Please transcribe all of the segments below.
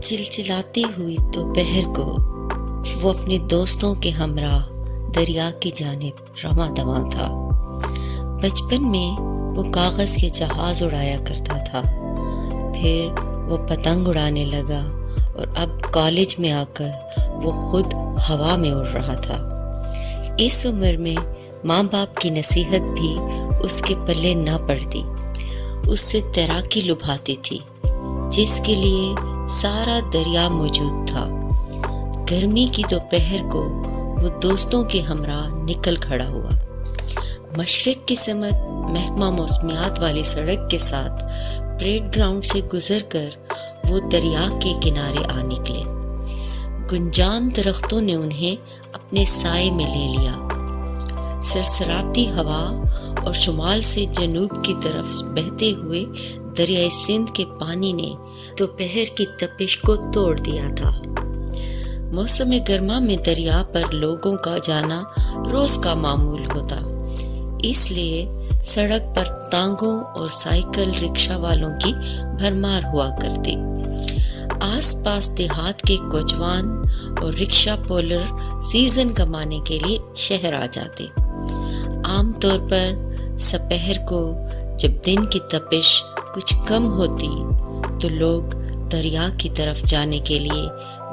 چلچلاتی ہوئی دوپہر کو وہ اپنے دوستوں کے ہمراہ دریا کی جانب رواں دواں تھا۔ بچپن میں وہ کاغذ کے جہاز اڑایا کرتا تھا، پھر وہ پتنگ اڑانے لگا اور اب کالج میں آ کر وہ خود ہوا میں اڑ رہا تھا۔ اس عمر میں ماں باپ کی نصیحت بھی اس کے پلے نہ پڑتی، اس سے تیراکی لبھاتی تھی جس کے لیے سارا دریا موجود تھا۔ گرمی کی دوپہر کو وہ دوستوں کے ہمراہ نکل کھڑا ہوا۔ مشرق کی سمت محکمہ موسمیات والی سڑک کے ساتھ پریڈ گراؤنڈ سے گزر کر وہ دریا کے کنارے آ نکلے۔ گنجان درختوں نے انہیں اپنے سائے میں لے لیا۔ سرسراتی ہوا اور شمال سے جنوب کی طرف بہتے ہوئے دریائے سندھ کے پانی نے دوپہر کی تپش کو توڑ دیا تھا۔ موسم گرما میں دریا پر لوگوں کا جانا روز کا معمول ہوتا، اس لیے سڑک پر تانگوں اور سائیکل رکشہ والوں کی بھرمار ہوا کرتی۔ آس پاس دیہات کے کوچوان اور رکشہ پولر سیزن کمانے کے لیے شہر آ جاتے۔ عام طور پر سپہر کو جب دن کی تپش کچھ کم ہوتی تو لوگ دریا کی طرف جانے کے لیے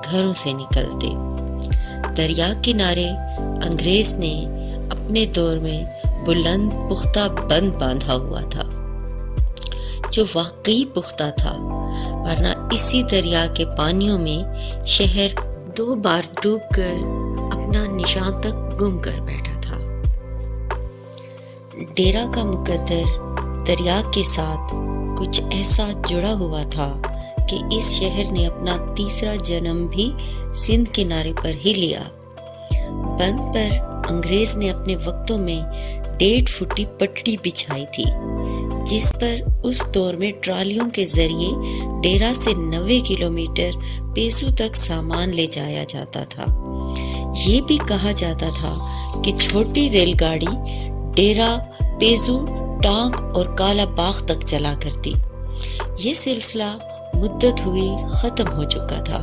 گھروں سے نکلتے۔ دریا کنارے انگریز نے اپنے دور میں بلند پختہ بند باندھا ہوا تھا، جو واقعی پختہ تھا، ورنہ اسی دریا کے پانیوں میں شہر 2 بار ڈوب کر اپنا نشان تک گم کر بیٹھا تھا۔ ڈیرہ کا مقدر دریا کے ساتھ کچھ ایسا جڑا ہوا تھا کہ اس شہر نے اپنا تیسرا جنم بھی سندھ کنارے پر ہی لیا۔ بند پر انگریز نے اپنے وقتوں میں 1.5 فٹی پٹڑی بچھائی تھی، جس پر اس دور میں ٹرالیوں کے ذریعے ڈیرہ سے 90 کلومیٹر پیسو تک سامان لے جایا جاتا تھا۔ یہ بھی کہا جاتا تھا کہ چھوٹی ریل گاڑی ڈیرہ، پیسو، ٹانک اور کالا باغ تک چلا کرتی۔ یہ سلسلہ مدت ہوئی ختم ہو چکا تھا،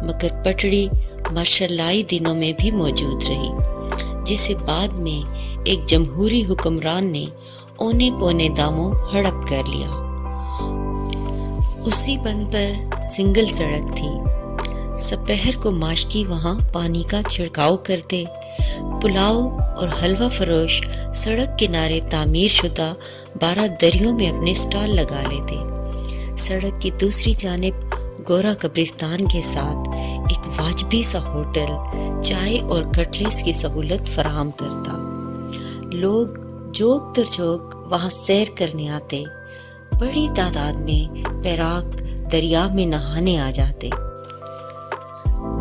مگر پٹڑی مارشلائی دنوں میں بھی موجود رہی، جسے بعد میں ایک جمہوری حکمران نے اونے پونے داموں ہڑپ کر لیا۔ اسی بند پر سنگل سڑک تھی۔ سپہر کو ماشکی وہاں پانی کا چھڑکاؤ کرتے۔ پلاؤ اور حلوہ فروش سڑک کنارے تعمیر شدہ 12 دریوں میں اپنے سٹال لگا لیتے۔ سڑک کی دوسری جانب گورا قبرستان کے ساتھ ایک واجبی سا ہوٹل چائے اور کٹلیس کی سہولت فراہم کرتا۔ لوگ جوک در جوک وہاں سیر کرنے آتے، بڑی تعداد میں پیراک دریا میں نہانے آ جاتے۔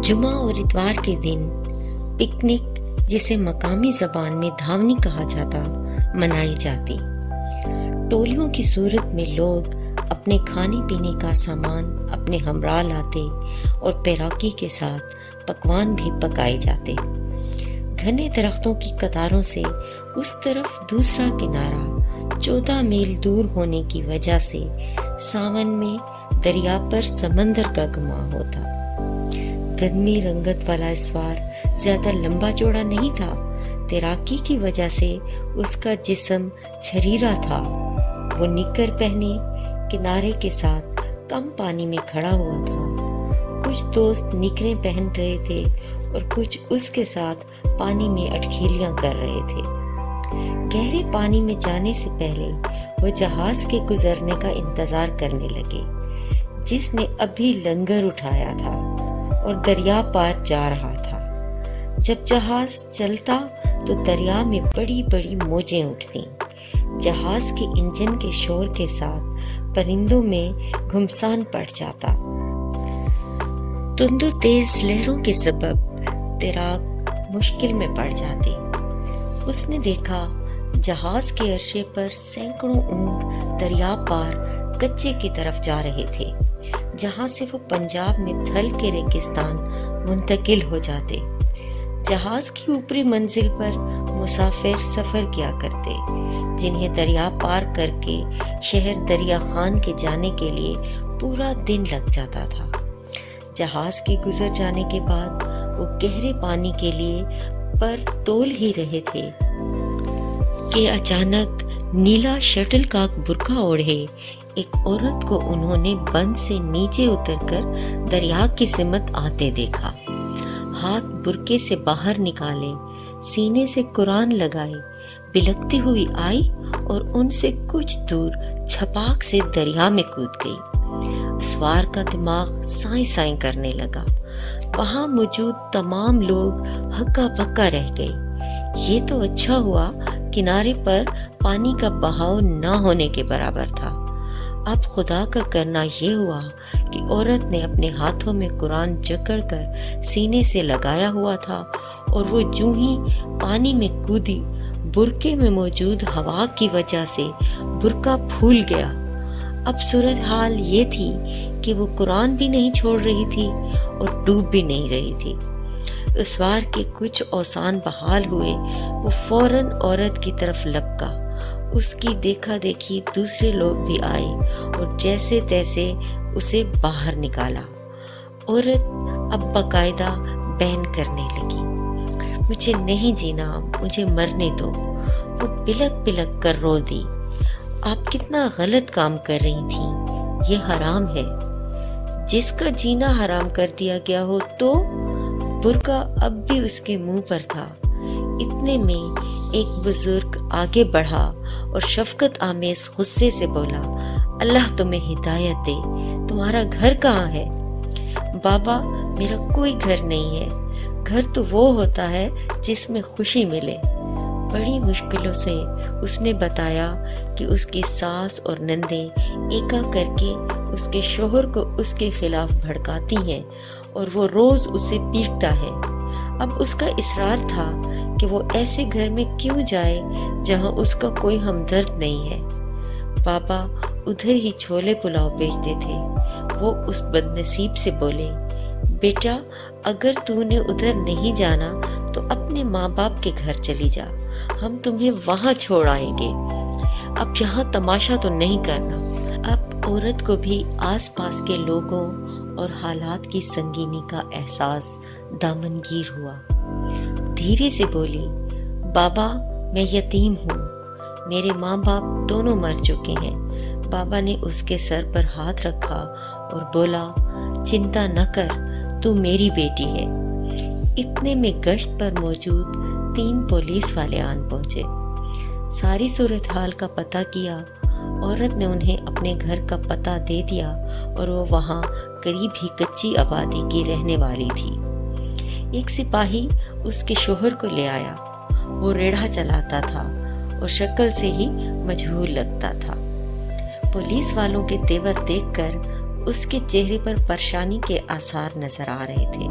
جمعہ اور اتوار کے دن پکنک، جسے مقامی زبان میں دھاونی کہا جاتا، منائی جاتی۔ ٹولیوں کی صورت میں لوگ اپنے کھانے پینے کا سامان اپنے ہمراہ لاتے اور پیراکی کے ساتھ پکوان بھی پکائے جاتے۔ گھنے درختوں کی قطاروں سے اس طرف دوسرا کنارہ 14 میل دور ہونے کی وجہ سے ساون میں دریا پر سمندر کا گما ہوتا۔ گندمی رنگت والا اسوار زیادہ لمبا چوڑا نہیں تھا، تیراکی کی وجہ سے اس کا جسم چھریرا تھا۔ وہ نکر پہنے کنارے کے ساتھ کم پانی میں کھڑا ہوا تھا۔ کچھ دوست نکریں پہن رہے تھے اور کچھ اس کے ساتھ پانی میں اٹکھیلیاں کر رہے تھے۔ گہرے پانی میں جانے سے پہلے وہ جہاز کے گزرنے کا انتظار کرنے لگے، جس نے ابھی لنگر اٹھایا تھا اور دریا پار جا رہا تھا۔ جب جہاز چلتا تو دریا میں بڑی بڑی موجیں اٹھتیں۔ جہاز کے انجن کے شور کے ساتھ پرندوں میں گھمسان پڑ جاتا۔ تند و تیز لہروں کے سبب تیراک مشکل میں پڑ جاتے۔ اس نے دیکھا جہاز کے عرصے پر سینکڑوں اونٹ دریا پار کچے کی طرف جا رہے تھے، جہاں سے وہ پنجاب میں تھل کے ریگستان منتقل ہو جاتے۔ جہاز کی اوپری منزل پر مسافر سفر کیا کرتے، جنہیں دریا پار کر کے شہر دریا خان کے جانے کے لیے پورا دن لگ جاتا تھا۔ جہاز کے گزر جانے کے بعد وہ گہرے پانی کے لیے پر تول ہی رہے تھے کہ اچانک نیلا شٹل کاک برقع اوڑھے ایک عورت کو انہوں نے بند سے نیچے اتر کر دریا کی سمت آتے دیکھا۔ ہاتھ برقعے سے باہر نکالے، سینے سے قرآن لگائے، بلکتی ہوئی آئی اور ان سے کچھ دور چھپاک سے دریا میں کود گئی۔ اسوار کا دماغ سائیں سائیں کرنے لگا۔ وہاں موجود تمام لوگ ہکا بکا رہ گئے۔ یہ تو اچھا ہوا کنارے پر پانی کا بہاؤ نہ ہونے کے برابر تھا۔ اب خدا کا کرنا یہ ہوا کہ عورت نے اپنے ہاتھوں میں قرآن جکڑ کر سینے سے لگایا ہوا تھا اور وہ جوں ہی پانی میں کودی، برقعے میں موجود ہوا کی وجہ سے برقع پھول گیا۔ اب صورتحال یہ تھی کہ وہ قرآن بھی نہیں چھوڑ رہی تھی اور ڈوب بھی نہیں رہی تھی۔ اسوار کے کچھ اوسان بحال ہوئے، وہ فوراً عورت کی طرف لپکا۔ اس کی دیکھا دیکھی دوسرے لوگ بھی آئے اور جیسے تیسے اسے باہر نکالا۔ عورت اب باقاعدہ بین کرنے لگی، مجھے نہیں جینا، مجھے مرنے دو۔ وہ بلک بلک کر رو دی۔ آپ کتنا غلط کام کر رہی تھیں، یہ حرام ہے۔ جس کا جینا حرام کر دیا گیا ہو تو؟ برقع اب بھی اس کے منہ پر تھا۔ اتنے میں ایک بزرگ آگے بڑھا اور شفقت آمیز غصے سے بولا، اللہ تمہیں ہدایت دے، تمہارا گھر کہاں ہے؟ بابا، میرا کوئی گھر نہیں ہے، گھر تو وہ ہوتا ہے جس میں خوشی ملے۔ بڑی مشکلوں سے اس نے بتایا کہ اس کی ساس اور نندیں ایکا کر کے اس کے شوہر کو اس کے خلاف بھڑکاتی ہیں اور وہ روز اسے پیٹتا ہے۔ اب اس کا اصرار تھا کہ وہ ایسے گھر میں کیوں جائے جہاں اس کا کوئی ہمدرد نہیں ہے۔ پاپا ادھر ہی چھولے پلاؤ بیچتے تھے۔ وہ اس بد نصیب سے بولے، بیٹا اگر تو نے ادھر نہیں جانا تو اپنے ماں باپ کے گھر چلی جا، ہم تمہیں وہاں چھوڑ آئیں گے، اب یہاں تماشا تو نہیں کرنا۔ اب عورت کو بھی آس پاس کے لوگوں اور حالات کی سنگینی کا احساس دامنگیر ہوا۔ دھیرے سے بولی، بابا میں یتیم ہوں، میرے ماں باپ دونوں مر چکے ہیں۔ بابا نے اس کے سر پر ہاتھ رکھا اور بولا، چنتا نہ کر، تو میری بیٹی ہے۔ اتنے میں گشت پر موجود 3 پولیس والے آن پہنچے۔ ساری صورتحال کا پتہ کیا۔ عورت نے انہیں اپنے گھر کا پتہ دے دیا اور وہ وہاں قریب ہی کچی آبادی کی رہنے والی تھی۔ ایک سپاہی اس کے شوہر کو لے آیا۔ وہ ریڑھا چلاتا تھا اور شکل سے ہی مجہول لگتا تھا۔ پولیس والوں کے تیور دیکھ کر اس کے چہرے پر پریشانی کے آثار نظر آ رہے تھے۔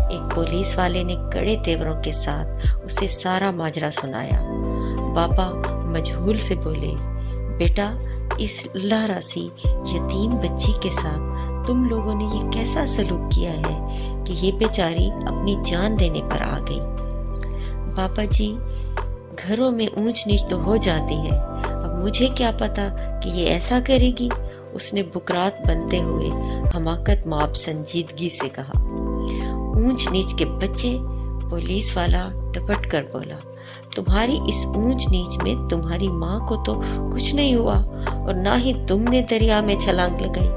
ایک پولیس والے نے کڑے تیوروں کے ساتھ اسے سارا ماجرا سنایا۔ بابا مجہول سے بولے، بیٹا اس اللہ راسی یتیم بچی کے ساتھ تم لوگوں نے یہ کیسا سلوک کیا ہے کہ یہ بیچاری اپنی جان دینے پر آ گئی؟ بابا جی گھروں میں اونچ نیچ تو ہو جاتی ہے، اب مجھے کیا پتا کہ یہ ایسا کرے گی، اس نے بکرات بنتے ہوئے حماقت ماب سنجیدگی سے کہا۔ اونچ نیچ کے بچے، پولیس والا ٹپٹ کر بولا، تمہاری اس اونچ نیچ میں تمہاری ماں کو تو کچھ نہیں ہوا اور نہ ہی تم نے دریا میں چھلانگ لگائی،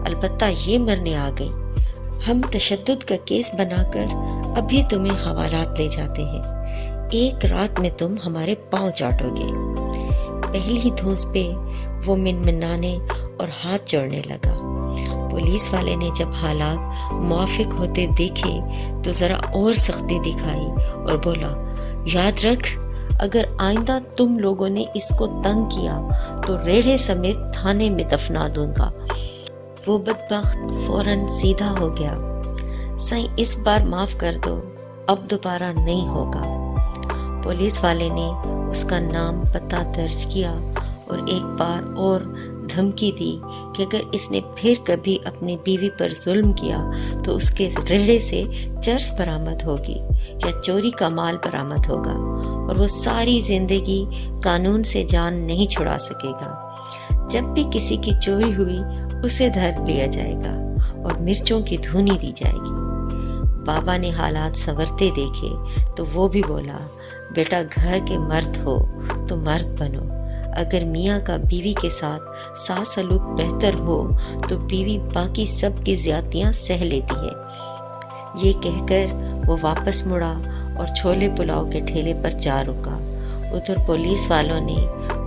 البتہ یہ مرنے آ گئی۔ ہم تشدد کا کیس بنا کر ابھی تمہیں حوالات لے جاتے ہیں، ایک رات میں تم ہمارے پاؤں چاٹو گے۔ پہلی دھونس پہ وہ منمنانے اور ہاتھ جوڑنے لگا۔ پولیس والے نے جب حالات موافق ہوتے دیکھے تو ذرا اور سختی دکھائی اور بولا، یاد رکھ اگر آئندہ تم لوگوں نے اس کو تنگ کیا تو ریڑھے سمیت تھانے میں دفنا دوں گا۔ وہ بدبخت فوراً سیدھا ہو گیا۔ سائیں اس بار معاف کر دو، اب دوبارہ نہیں ہوگا۔ پولیس والے نے اس کا نام پتہ درج کیا اور ایک بار اور دھمکی دی کہ اگر اس نے پھر کبھی اپنی بیوی پر ظلم کیا تو اس کے ریڑھے سے چرس برآمد ہوگی یا چوری کا مال برآمد ہوگا اور وہ ساری زندگی قانون سے جان نہیں چھڑا سکے گا۔ جب بھی کسی کی چوری ہوئی اسے دھر لیا جائے گا اور مرچوں کی دھونی دی جائے گی۔ بابا نے حالات سنورتے دیکھے تو وہ بھی بولا، بیٹا گھر کے مرد ہو تو مرد بنو، اگر میاں کا بیوی کے ساتھ سلوک بہتر ہو تو بیوی باقی سب کی زیادتیاں سہ لیتی ہے۔ یہ کہہ کر وہ واپس مڑا اور چھولے پلاؤ کے ٹھیلے پر جا رکا۔ ادھر پولیس والوں نے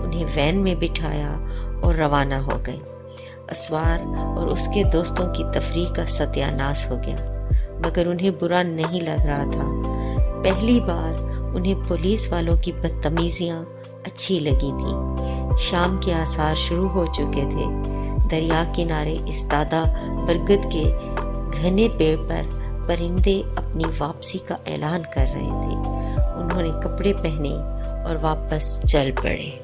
انہیں وین میں بٹھایا اور روانہ ہو گئے۔ اسوار اور اس کے دوستوں کی تفریح کا ستیہ ناش ہو گیا، مگر انہیں برا نہیں لگ رہا تھا۔ پہلی بار انہیں پولیس والوں کی بدتمیزیاں اچھی لگی تھیں۔ شام کے آثار شروع ہو چکے تھے۔ دریا کنارے استادہ برگد کے گھنے پیڑ پر پرندے اپنی واپسی کا اعلان کر رہے تھے۔ انہوں نے کپڑے پہنے اور واپس چل پڑے۔